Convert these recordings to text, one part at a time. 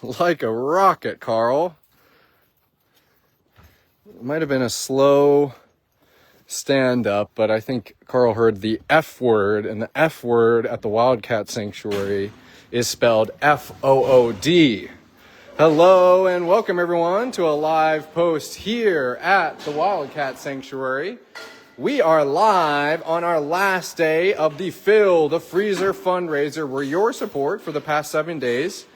like a rocket, Carl. It might have been a slow stand up, but I think Carl heard the F word, and the F word at the Wildcat Sanctuary is spelled F-O-O-D. Hello and welcome everyone to a live post here at the Wildcat Sanctuary. We are live on our last day of the Fill the Freezer Fundraiser, where your support for the past 7 days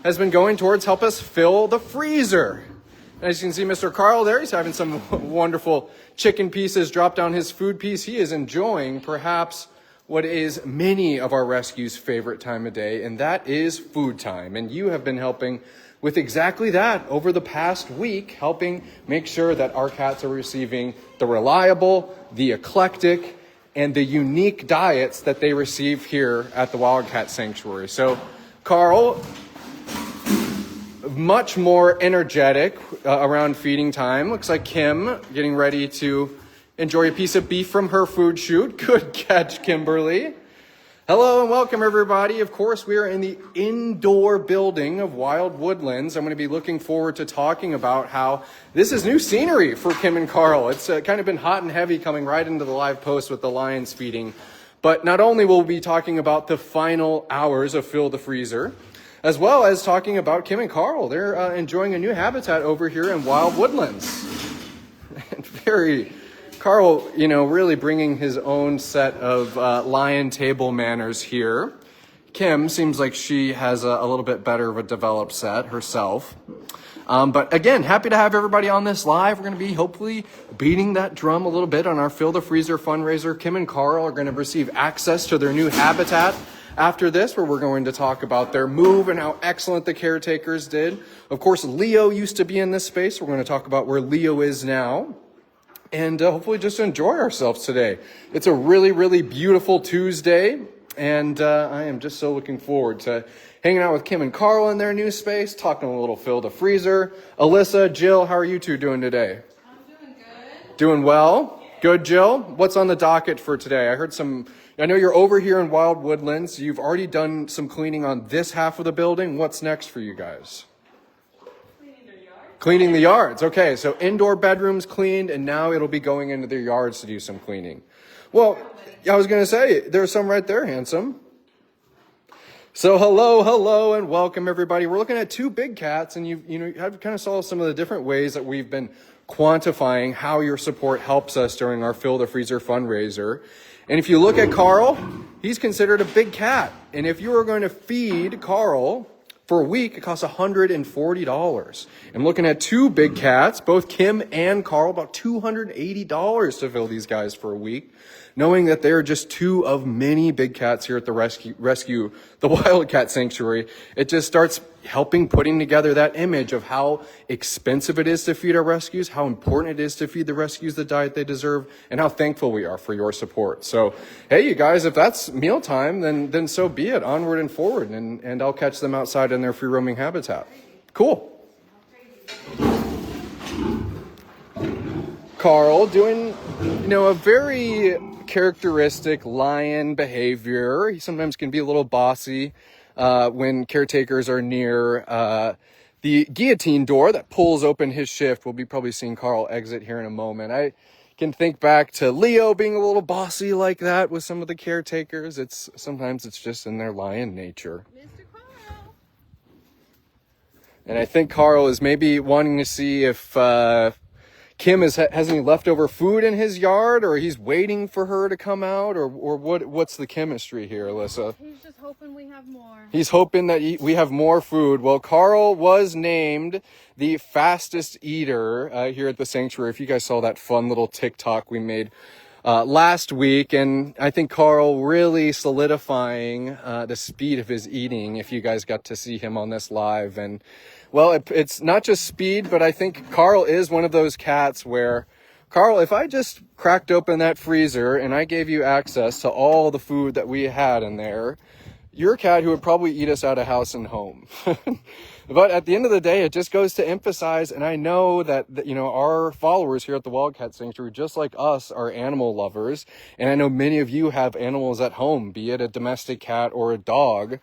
has been going towards help us fill the freezer. As you can see, Mr. Carl there, he's having some wonderful chicken pieces drop down his food piece. He is enjoying perhaps what is many of our rescue's favorite time of day, and that is food time. And you have been helping with exactly that over the past week, helping make sure that our cats are receiving the reliable, the eclectic, and the unique diets that they receive here at the Wildcat Sanctuary. So, Carl, much more energetic around feeding time. Looks like Kim getting ready to enjoy a piece of beef from her food chute. Good catch, Kimberly. Hello and welcome, everybody. Of course, we are in the indoor building of Wild Woodlands. I'm going to be looking forward to talking about how this is new scenery for Kim and Carl. It's kind of been hot and heavy coming right into the live post with the lions feeding. But not only will we be talking about the final hours of Fill the Freezer, as well as talking about Kim and Carl. They're enjoying a new habitat over here in Wild Woodlands. And Carl, really bringing his own set of lion table manners here. Kim seems like she has a little bit better of a developed set herself. But again, happy to have everybody on this live. We're going to be hopefully beating that drum a little bit on our Fill the Freezer fundraiser. Kim and Carl are going to receive access to their new habitat after this, where we're going to talk about their move and how excellent the caretakers did. Of course, Leo used to be in this space. We're going to talk about where Leo is now. And hopefully just enjoy ourselves today. It's a really, really beautiful Tuesday. And I am just so looking forward to hanging out with Kim and Carl in their new space, talking a little Fill the Freezer. Alyssa, Jill, how are you two doing today? I'm doing good. Doing well? Yeah. Good, Jill? What's on the docket for today? I know you're over here in Wild Woodlands. You've already done some cleaning on this half of the building. What's next for you guys? Cleaning the yards. Okay, so indoor bedrooms cleaned, and now it'll be going into their yards to do some cleaning. Well, I was going to say, there's some right there, handsome. So hello, and welcome, everybody. We're looking at two big cats, and you kind of saw some of the different ways that we've been quantifying how your support helps us during our Fill the Freezer fundraiser. And if you look at Carl, he's considered a big cat. And if you were going to feed Carl for a week, it costs $140. I'm looking at two big cats, both Kim and Carl, about $280 to fill these guys for a week, knowing that they're just two of many big cats here at the rescue, the Wildcat Sanctuary. It just starts helping putting together that image of how expensive it is to feed our rescues, how important it is to feed the rescues the diet they deserve, and how thankful we are for your support. So, hey, you guys, if that's mealtime, then so be it. Onward and forward, and I'll catch them outside in their free roaming habitat. Cool. Carl doing, a very characteristic lion behavior. He sometimes can be a little bossy when caretakers are near the guillotine door that pulls open his shift. We'll be probably seeing Carl exit here in a moment. I can think back to Leo being a little bossy like that with some of the caretakers. Sometimes it's just in their lion nature. Mr. Carl. And I think Carl is maybe wanting to see if Kim has any leftover food in his yard, or he's waiting for her to come out, or what's the chemistry here, Alyssa? He's just hoping we have more. He's hoping that we have more food. Well, Carl was named the fastest eater here at the sanctuary. If you guys saw that fun little TikTok we made last week, and I think Carl really solidifying the speed of his eating, if you guys got to see him on this live. And well, it's not just speed, but I think Carl is one of those cats where, Carl, if I just cracked open that freezer and I gave you access to all the food that we had in there, you're a cat who would probably eat us out of house and home. But at the end of the day, it just goes to emphasize, and I know that our followers here at the Wildcat Sanctuary, just like us, are animal lovers. And I know many of you have animals at home, be it a domestic cat or a dog.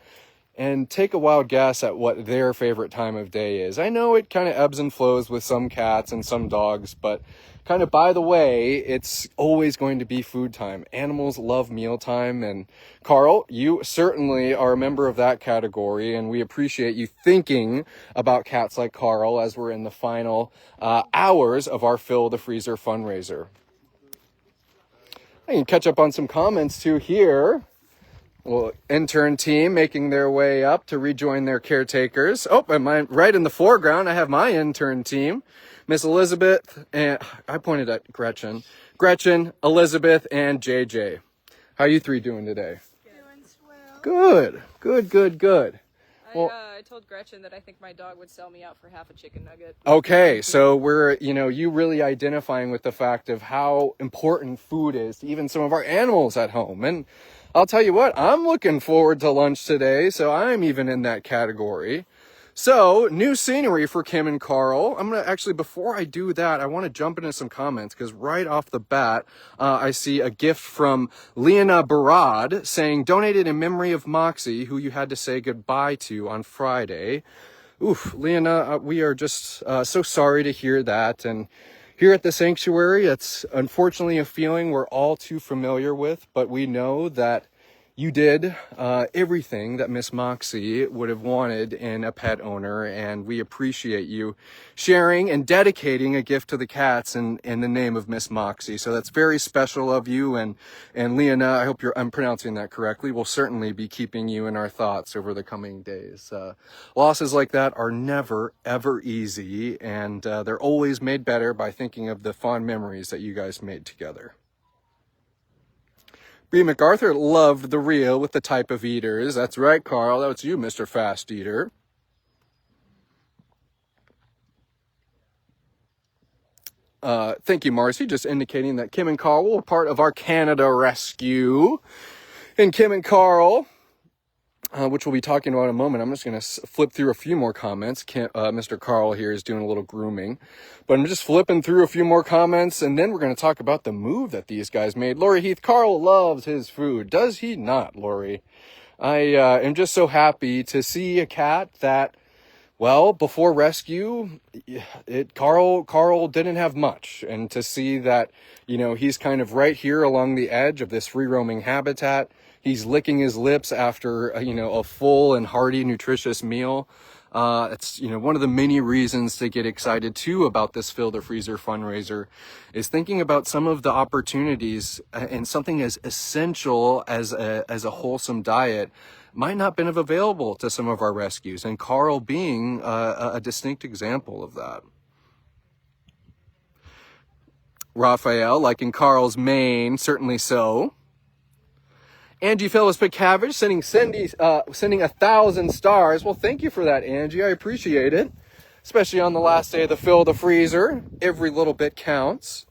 and take a wild guess at what their favorite time of day is. I know it kind of ebbs and flows with some cats and some dogs, but kind of by the way, it's always going to be food time. Animals love mealtime, and Carl, you certainly are a member of that category, and we appreciate you thinking about cats like Carl as we're in the final hours of our Fill the Freezer fundraiser. I can catch up on some comments too here. Well, intern team making their way up to rejoin their caretakers. Oh, and right in the foreground, I have my intern team, Miss Elizabeth, and I pointed at Gretchen, Elizabeth, and JJ. How are you three doing today? Doing swell. Good. Well, I told Gretchen that I think my dog would sell me out for half a chicken nugget. okay, so we're, you really identifying with the fact of how important food is to even some of our animals at home. And I'll tell you what, I'm looking forward to lunch today, so I'm even in that category. So, new scenery for Kim and Carl. I'm going to actually, before I do that, I want to jump into some comments, because right off the bat, I see a gift from Leona Barad saying, donated in memory of Moxie, who you had to say goodbye to on Friday. Oof, Leona, we are just so sorry to hear that. And here at the sanctuary, it's unfortunately a feeling we're all too familiar with, but we know that you did everything that Miss Moxie would have wanted in a pet owner, and we appreciate you sharing and dedicating a gift to the cats in the name of Miss Moxie. So that's very special of you, and Leona, I hope I'm pronouncing that correctly. We'll certainly be keeping you in our thoughts over the coming days. Losses like that are never, ever easy, and they're always made better by thinking of the fond memories that you guys made together. Bree MacArthur loved the reel with the type of eaters. That's right, Carl. That was you, Mr. Fast Eater. Thank you, Marcy, just indicating that Kim and Carl were part of our Canada rescue. And Kim and Carl, which we'll be talking about in a moment. I'm just going to flip through a few more comments. Mr. Carl here is doing a little grooming. But I'm just flipping through a few more comments, and then we're going to talk about the move that these guys made. Lori Heath, Carl loves his food. Does he not, Lori? I am just so happy to see a cat that, well, before rescue, Carl didn't have much. And to see that, he's kind of right here along the edge of this free-roaming habitat. He's licking his lips after, a full and hearty, nutritious meal. It's, one of the many reasons to get excited, too, about this Fill the Freezer fundraiser is thinking about some of the opportunities and something as essential as a wholesome diet might not have been available to some of our rescues, and Carl being a distinct example of that. Raphael, like in Carl's mane, certainly so. Angie Phyllis Picavage sending 1,000 stars. Well, thank you for that, Angie. I appreciate it. Especially on the last day of the Fill the Freezer. Every little bit counts.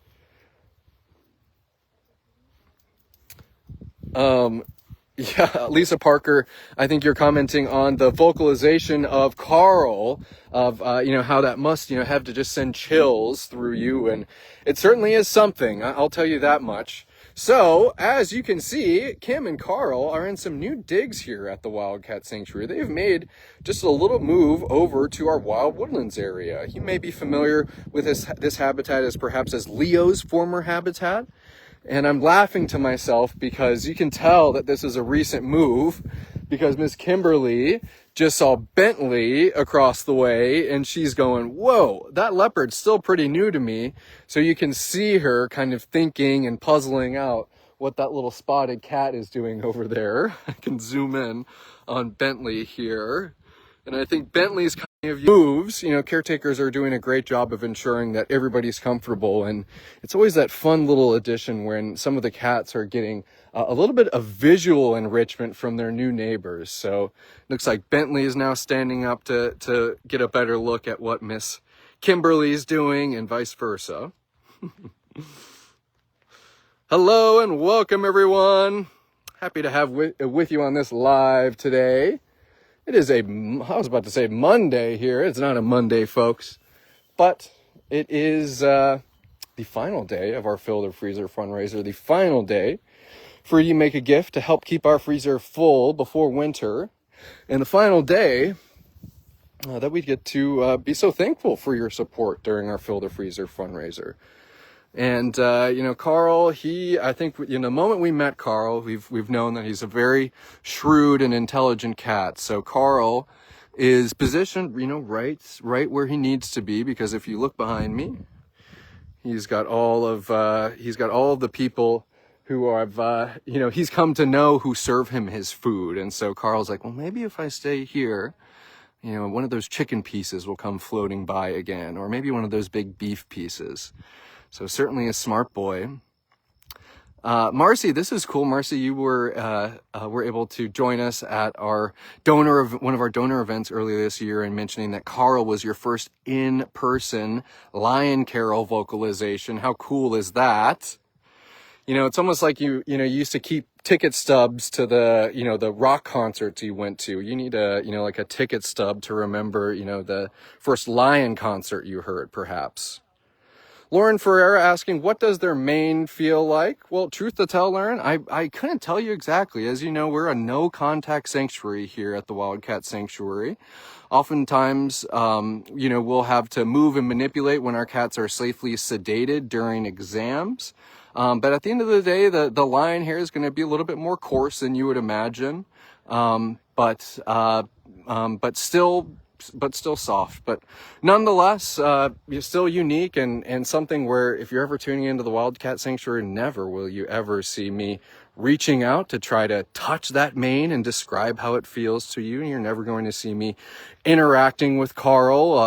Yeah, Lisa Parker, I think you're commenting on the vocalization of Carl, of, how that must, have to just send chills through you. And it certainly is something. I'll tell you that much. So, as you can see, Kim and Carl are in some new digs here at the Wildcat Sanctuary. They've made just a little move over to our wild woodlands area. You may be familiar with this habitat as perhaps as Leo's former habitat. And I'm laughing to myself because you can tell that this is a recent move because Miss Kimberly just saw Bentley across the way and she's going, whoa, that leopard's still pretty new to me. So you can see her kind of thinking and puzzling out what that little spotted cat is doing over there. I can zoom in on Bentley here. And I think Bentley's kind of moves, caretakers are doing a great job of ensuring that everybody's comfortable. And it's always that fun little addition when some of the cats are getting a little bit of visual enrichment from their new neighbors. So it looks like Bentley is now standing up to get a better look at what Miss Kimberly's doing and vice versa. Hello and welcome, everyone. Happy to have with you on this live today. It is I was about to say Monday here. It's not a Monday, folks. But it is the final day of our Fill the Freezer fundraiser. The final day for you to make a gift to help keep our freezer full before winter. and the final day that we get to be so thankful for your support during our Fill the Freezer fundraiser. And, Carl, I think, the moment we met Carl, we've known that he's a very shrewd and intelligent cat. So Carl is positioned, right where he needs to be, because if you look behind me, he's got all of the people who have, he's come to know who serve him his food. And so Carl's like, well, maybe if I stay here, one of those chicken pieces will come floating by again, or maybe one of those big beef pieces. So certainly a smart boy. Marcy, this is cool. Marcy, you were able to join us at one of our donor events earlier this year, and mentioning that Carl was your first in-person Lion Carol vocalization. How cool is that? It's almost like you used to keep ticket stubs to the rock concerts you went to. You need like a ticket stub to remember, the first Lion concert you heard, perhaps. Lauren Ferreira asking, what does their mane feel like? Well, truth to tell, Lauren, I couldn't tell you exactly. As you know, we're a no-contact sanctuary here at the Wildcat Sanctuary. Oftentimes, we'll have to move and manipulate when our cats are safely sedated during exams. But at the end of the day, the lion hair is going to be a little bit more coarse than you would imagine. But still soft, but nonetheless, you're still unique and something where if you're ever tuning into the Wildcat Sanctuary, never will you ever see me reaching out to try to touch that mane and describe how it feels to you. And you're never going to see me interacting with Carl,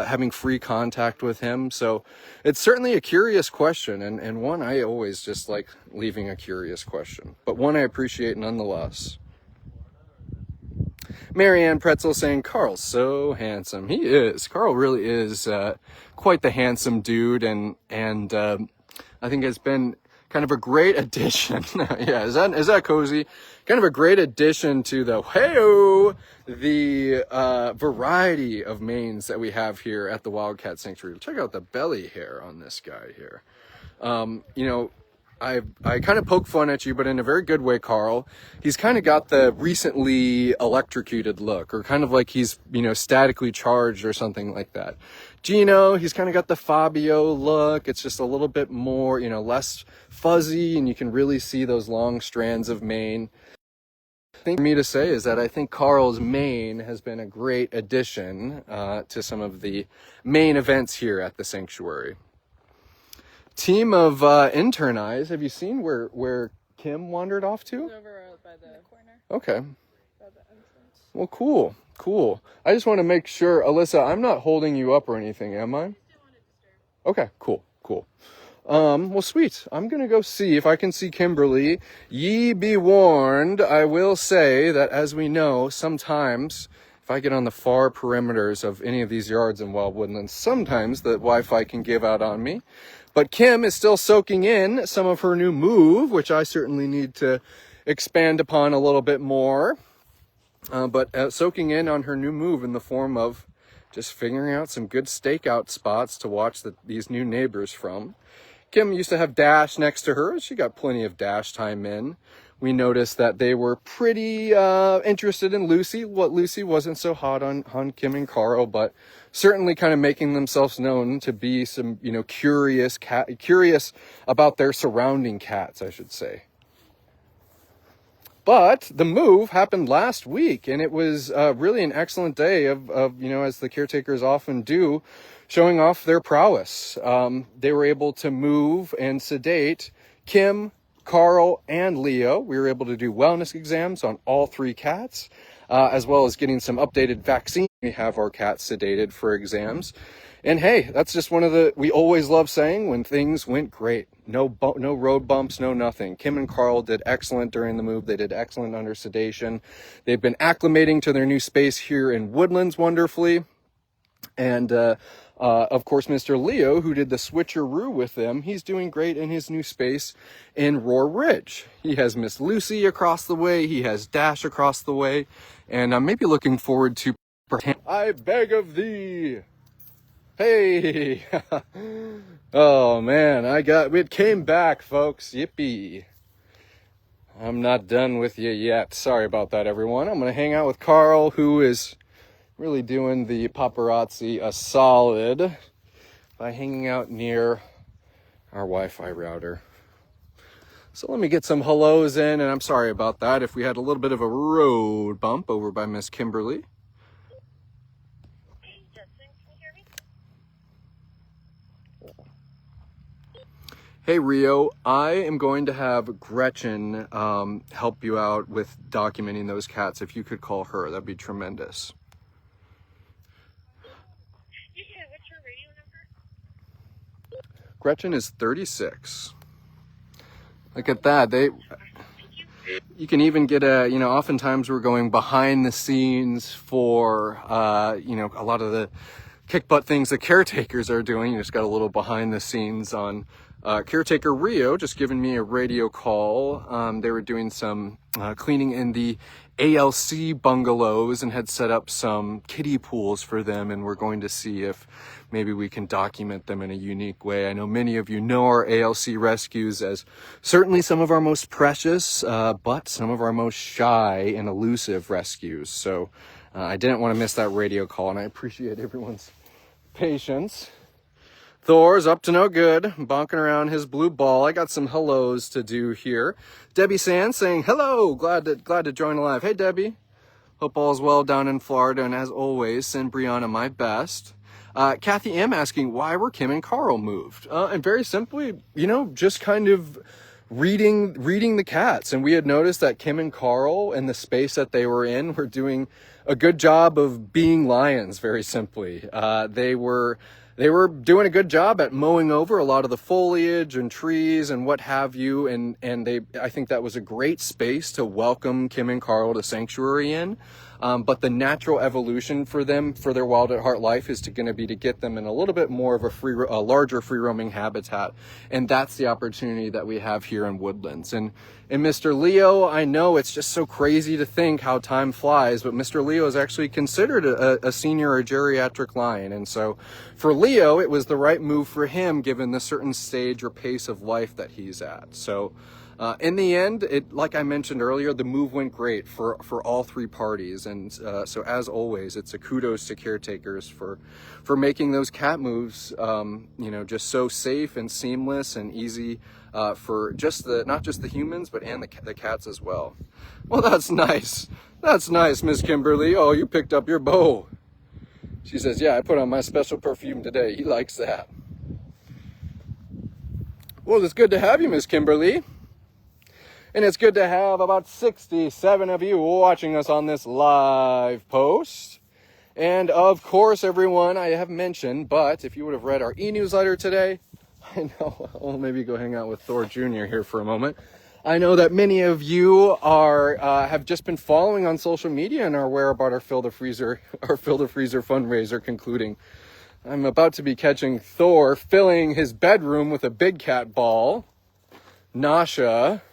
having free contact with him. So it's certainly a curious question, and one I always just like leaving a curious question, but one I appreciate nonetheless. Marianne Pretzel saying, Carl's so handsome. He is. Carl really is quite the handsome dude, and I think it's been kind of a great addition. Yeah, is that cozy? Kind of a great addition to the variety of manes that we have here at the Wildcat Sanctuary. Check out the belly hair on this guy here. I kind of poke fun at you, but in a very good way, Carl. He's kind of got the recently electrocuted look, or kind of like he's, statically charged or something like that. Gino, he's kind of got the Fabio look. It's just a little bit more, less fuzzy, and you can really see those long strands of mane. The thing for me to say is that I think Carl's mane has been a great addition to some of the main events here at the sanctuary. Team of intern eyes, have you seen where Kim wandered off to? Over by the corner. Okay. By the entrance. Well, cool. I just want to make sure, Alyssa, I'm not holding you up or anything, am I? Okay, cool. Well, sweet. I'm going to go see if I can see Kimberly. Ye be warned, I will say that, as we know, sometimes if I get on the far perimeters of any of these yards in Wild Woodlands, sometimes the Wi-Fi can give out on me. But Kim is still soaking in some of her new move, which I certainly need to expand upon a little bit more. But soaking in on her new move in the form of just figuring out some good stakeout spots to watch these new neighbors from. Kim used to have Dash next to her. She got plenty of Dash time in. We noticed that they were pretty interested in Lucy. Lucy wasn't so hot on Kim and Carl, but certainly kind of making themselves known to be some, curious about their surrounding cats, I should say. But the move happened last week, and it was really an excellent day of as the caretakers often do, showing off their prowess. They were able to move and sedate Kim, Carl, and Leo. We were able to do wellness exams on all three cats, as well as getting some updated vaccines. We have our cats sedated for exams. And hey, that's just we always love saying when things went great. No road bumps, no nothing. Kim and Carl did excellent during the move. They did excellent under sedation. They've been acclimating to their new space here in Woodlands wonderfully. And of course, Mr. Leo, who did the switcheroo with them, he's doing great in his new space in Roar Ridge. He has Miss Lucy across the way. He has Dash across the way. And I'm maybe looking forward to... I beg of thee. Hey. Oh, man. It came back, folks. Yippee. I'm not done with you yet. Sorry about that, everyone. I'm going to hang out with Carl, who is really doing the paparazzi a solid by hanging out near our Wi-Fi router. So let me get some hellos in, and I'm sorry about that if we had a little bit of a road bump over by Miss Kimberly. Hey, Judson, can you hear me? Hey, Rio, I am going to have Gretchen help you out with documenting those cats. If you could call her, that'd be tremendous. Yeah, what's your radio number? Gretchen is 36. Look at that. You can even get oftentimes we're going behind the scenes for, a lot of the kick butt things the caretakers are doing. You just got a little behind the scenes on caretaker Rio just giving me a radio call. They were doing some cleaning in the ALC bungalows and had set up some kiddie pools for them, and we're going to see if maybe we can document them in a unique way. I know many of you know our ALC rescues as certainly some of our most precious, but some of our most shy and elusive rescues. So I didn't want to miss that radio call, and I appreciate everyone's patience. Thor's up to no good, bonking around his blue ball. I got some hellos to do here. Debbie Sands saying, hello, glad to join live. Hey, Debbie. Hope all's well down in Florida, and as always, send Brianna my best. Kathy M asking, why were Kim and Carl moved? And very simply, just kind of reading the cats. And we had noticed that Kim and Carl and the space that they were in were doing a good job of being lions, very simply. They were doing a good job at mowing over a lot of the foliage and trees and what have you. And I think that was a great space to welcome Kim and Carl to Sanctuary in. But the natural evolution for them, for their wild at heart life, is going to be to get them in a little bit more of a larger free roaming habitat. And that's the opportunity that we have here in Woodlands. And Mr. Leo, I know it's just so crazy to think how time flies, but Mr. Leo is actually considered a senior or geriatric lion. And so for Leo, it was the right move for him given the certain stage or pace of life that he's at. So in the end, like I mentioned earlier, the move went great for all three parties. And so as always, it's a kudos to caretakers for making those cat moves, just so safe and seamless and easy for not just the humans, but and the cats as well. Well, that's nice. That's nice, Miss Kimberly. Oh, you picked up your bow. She says, yeah, I put on my special perfume today. He likes that. Well, it's good to have you, Miss Kimberly. And it's good to have about 67 of you watching us on this live post. And of course, everyone, I have mentioned, but if you would have read our e-newsletter today, I know, I'll maybe go hang out with Thor Jr. here for a moment. I know that many of you have just been following on social media and are aware about our Fill the Freezer fundraiser concluding. I'm about to be catching Thor filling his bedroom with a big cat ball. Nasha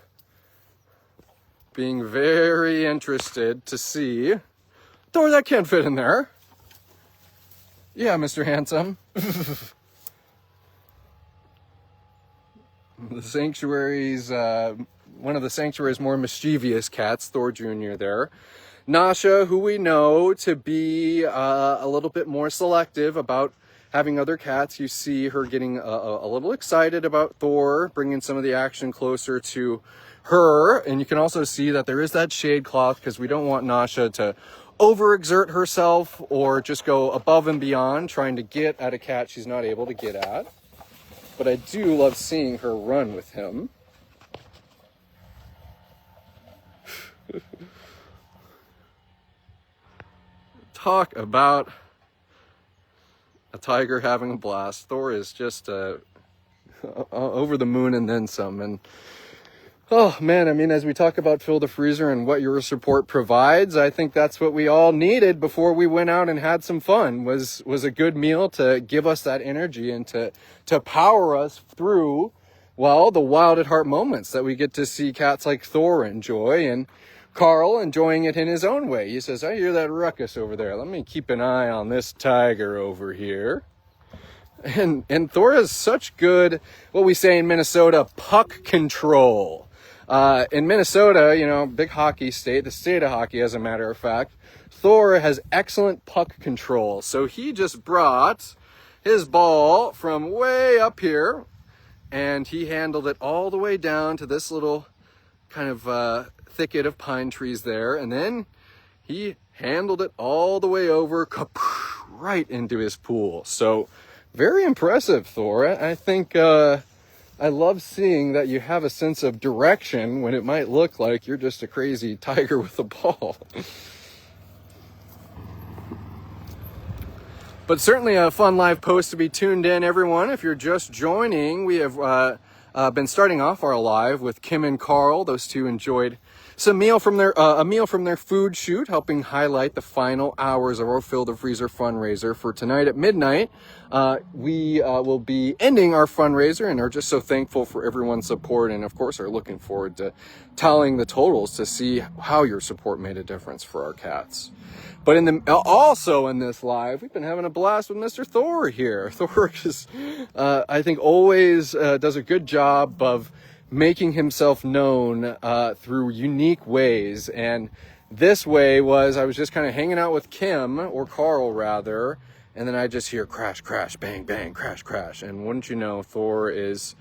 being very interested to see. Thor, that can't fit in there. Yeah, Mr. Handsome. The sanctuary's, one of the sanctuary's more mischievous cats, Thor Jr. there. Nasha, who we know to be a little bit more selective about having other cats. You see her getting a little excited about Thor, bringing some of the action closer to her. And you can also see that there is that shade cloth because we don't want Nasha to overexert herself or just go above and beyond trying to get at a cat she's not able to get at. But I do love seeing her run with him. Talk about a tiger having a blast. Thor is just over the moon and then some. And oh man, I mean, as we talk about Fill the Freezer and what your support provides, I think that's what we all needed before we went out and had some fun, was a good meal to give us that energy and to power us through, well, the wild at heart moments that we get to see cats like Thor enjoy, and Carl enjoying it in his own way. He says, I hear that ruckus over there. Let me keep an eye on this tiger over here. And Thor has such good, what we say in Minnesota, puck control. In Minnesota, you know, big hockey state, the state of hockey, as a matter of fact, Thor has excellent puck control. So he just brought his ball from way up here, and he handled it all the way down to this little kind of thicket of pine trees there, and then he handled it all the way over, right into his pool. So very impressive, Thor. I think I love seeing that you have a sense of direction when it might look like you're just a crazy tiger with a ball. But certainly a fun live post to be tuned in, everyone. If you're just joining, we have been starting off our live with Kim and Carl. Those two enjoyed a meal from their food shoot, helping highlight the final hours of our Fill the Freezer fundraiser for tonight at midnight. We will be ending our fundraiser and are just so thankful for everyone's support, and of course are looking forward to tallying the totals to see how your support made a difference for our cats. But also in this live, we've been having a blast with Mr. Thor here. Thor is, I think, always does a good job of making himself known through unique ways. And this way was, I was just kind of hanging out with Kim, or Carl rather, and then I just hear crash, crash, bang, bang, crash, crash. And wouldn't you know, Thor is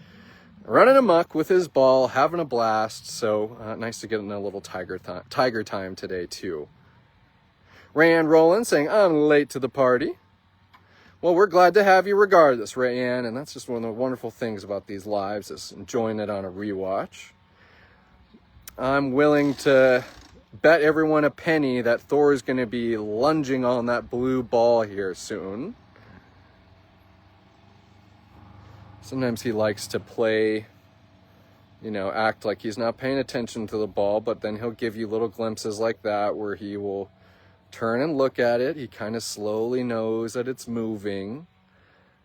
running amok with his ball, having a blast. So nice to get in a little tiger time today too. Rayanne Rowland saying, I'm late to the party. Well, we're glad to have you regardless, Rayanne, and that's just one of the wonderful things about these lives, is enjoying it on a rewatch. I'm willing to bet everyone a penny that Thor is going to be lunging on that blue ball here soon. Sometimes he likes to play, you know, act like he's not paying attention to the ball, but then he'll give you little glimpses like that where he will turn and look at it. He kind of slowly knows that it's moving,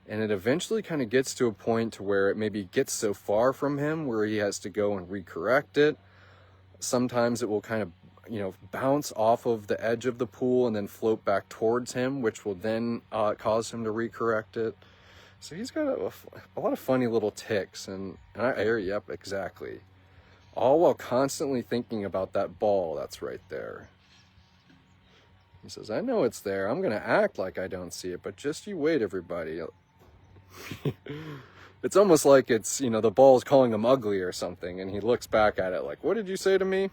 and it eventually kind of gets to a point to where it maybe gets so far from him where he has to go and recorrect it. Sometimes it will kind of, you know, bounce off of the edge of the pool and then float back towards him, which will then cause him to recorrect it. So he's got a lot of funny little ticks, and yep, exactly. All while constantly thinking about that ball that's right there. He says, I know it's there. I'm going to act like I don't see it, but just you wait, everybody. It's almost like it's, you know, the ball's calling him ugly or something, and he looks back at it like, what did you say to me?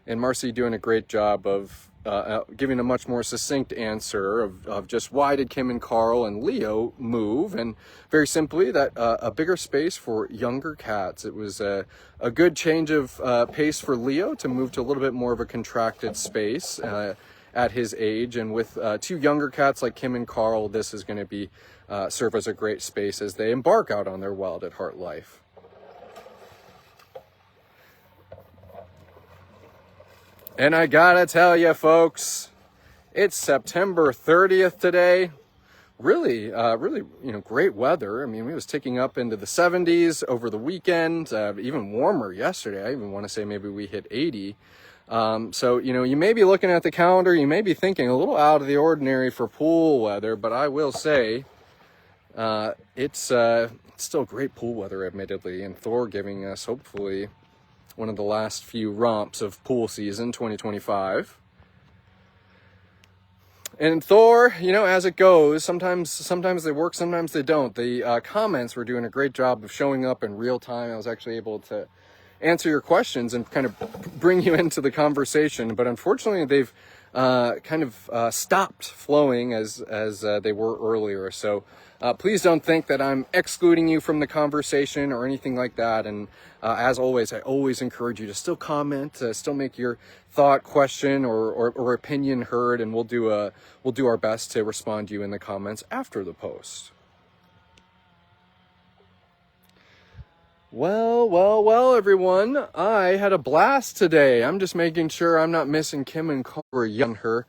And Marcy doing a great job of giving a much more succinct answer of just why did Kim and Carl and Leo move, and very simply that a bigger space for younger cats. It was a good change of pace for Leo to move to a little bit more of a contracted space at his age, and with two younger cats like Kim and Carl, this is going to be serve as a great space as they embark out on their wild at heart life. And I gotta tell you, folks, it's September 30th today. Really, you know, great weather. I mean, it was ticking up into the 70s over the weekend, even warmer yesterday. I even want to say maybe we hit 80. So, you know, you may be looking at the calendar, you may be thinking a little out of the ordinary for pool weather, but I will say it's still great pool weather, admittedly, and Thor giving us, hopefully, one of the last few romps of pool season 2025. And Thor, you know, as it goes, sometimes they work, sometimes they don't. The comments were doing a great job of showing up in real time. I was actually able to answer your questions and kind of bring you into the conversation, but unfortunately they've kind of stopped flowing as they were earlier. So please don't think that I'm excluding you from the conversation or anything like that. And as always, I always encourage you to still comment, still make your thought, question, or opinion heard, and we'll do our best to respond to you in the comments after the post. Well, everyone, I had a blast today. I'm just making sure I'm not missing Kim and Corey on her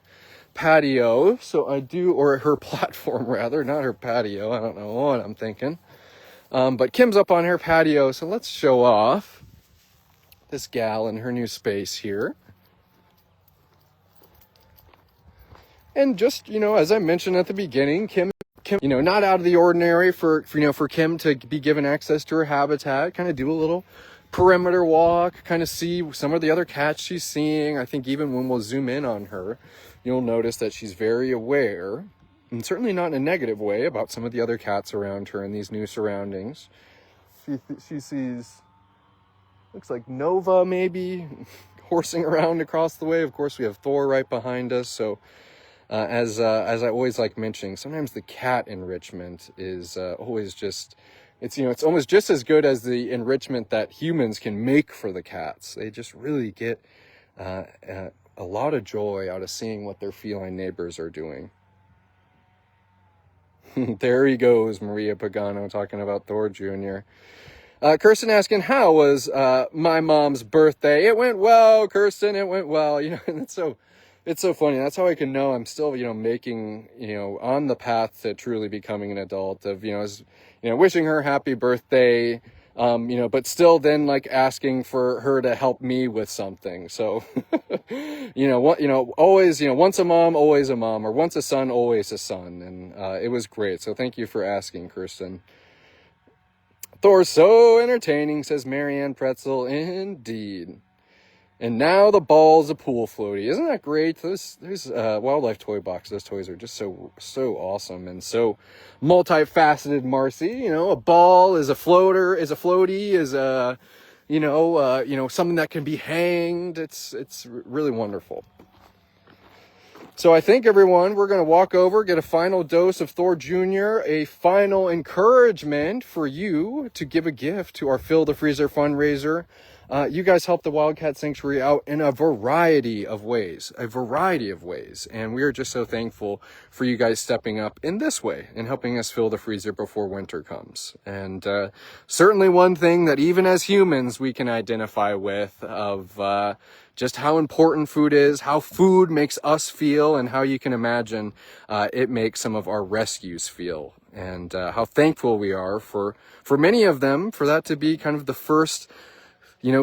patio. So I do, or her platform rather, not her patio. I don't know what I'm thinking. But Kim's up on her patio, so let's show off this gal in her new space here. And just, you know, as I mentioned at the beginning, Kim Kim, not out of the ordinary for Kim to be given access to her habitat, kind of do a little perimeter walk, kind of see some of the other cats she's seeing. I think even when we'll zoom in on her, you'll notice that she's very aware, and certainly not in a negative way, about some of the other cats around her in these new surroundings. She sees, looks like Nova maybe, horsing around across the way. Of course, we have Thor right behind us. So as I always like mentioning, sometimes the cat enrichment is always just, it's almost just as good as the enrichment that humans can make for the cats. They just really get a lot of joy out of seeing what their feline neighbors are doing. There he goes, Maria Pagano, talking about Thor Jr. Kirsten asking, how was my mom's birthday? It went well, Kirsten, it went well. And it's so funny. That's how I can know I'm still, making, on the path to truly becoming an adult, of, wishing her happy birthday, but still then like asking for her to help me with something. So, always, once a mom, always a mom, or once a son, always a son. And it was great. So thank you for asking, Kirsten. Thor's so entertaining, says Marianne Pretzel. Indeed. And now the ball's a pool floaty. Isn't that great? Those Wildlife Toy Box, those toys are just so awesome and so multifaceted, Marcy. A ball is a floater, is a floaty, is a, something that can be hanged. It's really wonderful. So I think, everyone, we're going to walk over, get a final dose of Thor Jr., a final encouragement for you to give a gift to our Fill the Freezer fundraiser. You guys help the Wildcat Sanctuary out in a variety of ways. And we are just so thankful for you guys stepping up in this way and helping us fill the freezer before winter comes. And certainly one thing that even as humans we can identify with, of just how important food is, how food makes us feel, and how you can imagine it makes some of our rescues feel. And how thankful we are for many of them, for that to be kind of the first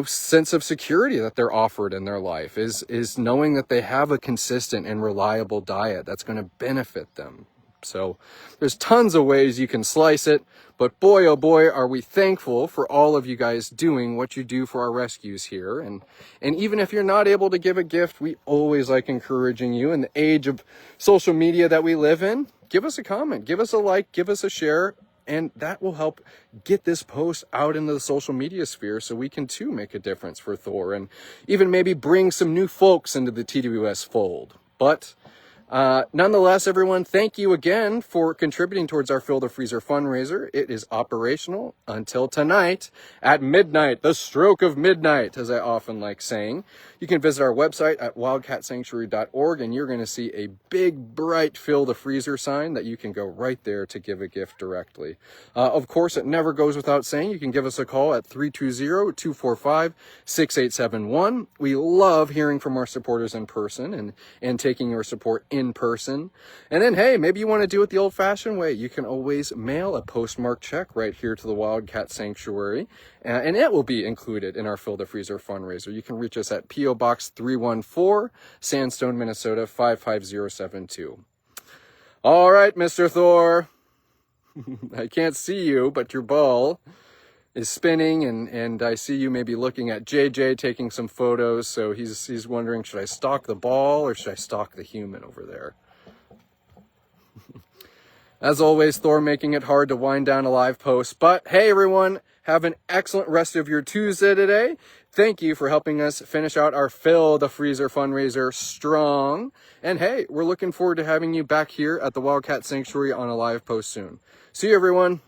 sense of security that they're offered in their life, is knowing that they have a consistent and reliable diet that's going to benefit them. So there's tons of ways you can slice it, but boy, oh boy, are we thankful for all of you guys doing what you do for our rescues here. And even if you're not able to give a gift, we always like encouraging you in the age of social media that we live in. Give us a comment, give us a like, give us a share. And that will help get this post out into the social media sphere so we can too make a difference for Thor, and even maybe bring some new folks into the TWS fold. But nonetheless, everyone, thank you again for contributing towards our Fill the Freezer fundraiser. It is operational until tonight at midnight, the stroke of midnight, as I often like saying. You can visit our website at wildcatsanctuary.org, and you're going to see a big, bright Fill the Freezer sign that you can go right there to give a gift directly. Of course, it never goes without saying, you can give us a call at 320-245-6871. We love hearing from our supporters in person and taking your support in person. And then, hey, maybe you want to do it the old-fashioned way. You can always mail a postmarked check right here to the Wildcat Sanctuary, and it will be included in our Fill the Freezer fundraiser. You can reach us at P.O. Box 314, Sandstone, Minnesota 55072. All right, Mr. Thor. I can't see you, but your ball is spinning, and I see you maybe looking at JJ taking some photos. So he's wondering, should I stalk the ball or should I stalk the human over there? As always, Thor making it hard to wind down a live post. But hey, everyone, have an excellent rest of your Tuesday today. Thank you for helping us finish out our Fill the Freezer fundraiser strong. And hey, we're looking forward to having you back here at the Wildcat Sanctuary on a live post soon. See you, everyone.